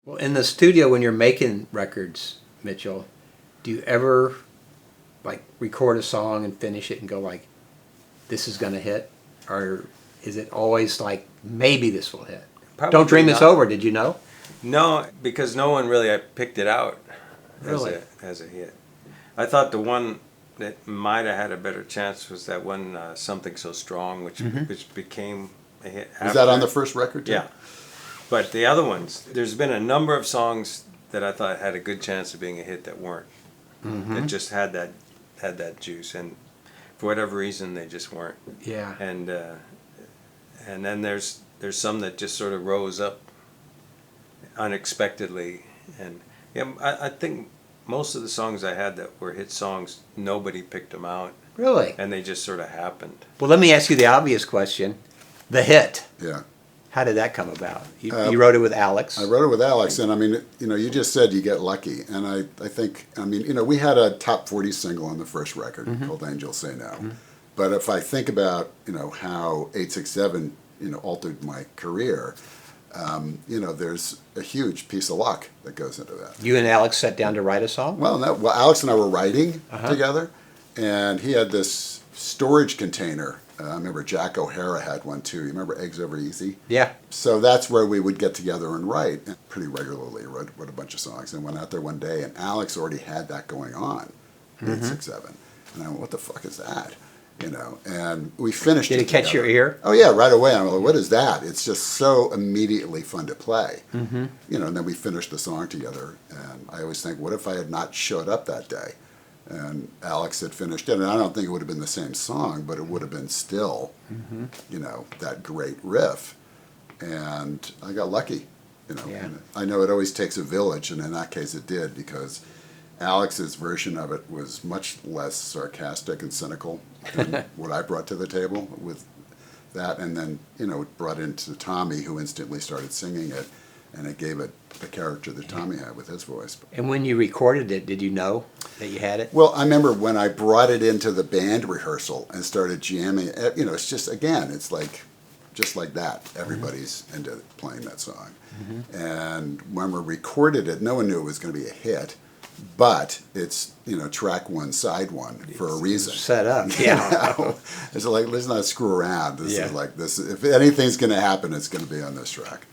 Well, in the studio when you're making records, Mitchell, do you ever like record a song and finish it and go like, this is gonna hit? Or is it always like, maybe this will hit? Probably Don't Dream This not. Over, did you know? No, because no one really picked it out Really? as a hit. I thought the one that might have had a better chance was that one, Something So Strong, which became a hit. Was that on the first record too? Yeah. But the other ones, there's been a number of songs that I thought had a good chance of being a hit that weren't. That just had that juice, and for whatever reason they just weren't. Yeah. And then there's some that just sort of rose up unexpectedly, and yeah, I think most of the songs I had that were hit songs, nobody picked them out, Really? and they just sort of happened. Well, let me ask you the obvious question. The hit. Yeah. How did that come about? You wrote it with Alex. I wrote it with Alex, and I mean, you just said you get lucky, and I think, we had a top 40 single on the first record called Angels Say No. But if I think about, how 867, altered my career, there's a huge piece of luck that goes into that. You and Alex sat down to write a song? Well, Alex and I were writing together, and he had this storage container. I remember Jack O'Hara had one too. You remember Eggs Over Easy? Yeah. So that's where we would get together and write pretty regularly. Wrote a bunch of songs and went out there one day, and Alex already had that going on, 867. And I went, what the fuck is that? And we finished it. Did it catch your ear? Oh yeah, right away. I'm like, what is that? It's just so immediately fun to play. And then we finished the song together. And I always think, what if I had not showed up that day? And Alex had finished it, and I don't think it would have been the same song, but it would have been still, that great riff. And I got lucky, Yeah. And I know it always takes a village, and in that case it did, because Alex's version of it was much less sarcastic and cynical than what I brought to the table with that. And then, it brought into Tommy, who instantly started singing it, and it gave it the character that Tommy had with his voice. And when you recorded it, did you know that you had it? Well, I remember when I brought it into the band rehearsal and started jamming, it's just, again, it's like, just like that. Everybody's into playing that song. And when we recorded it, no one knew it was going to be a hit, but it's, track one, side one for a reason. Set up, yeah. It's like, let's not screw around. This Yeah. is like this. If anything's going to happen, it's going to be on this track.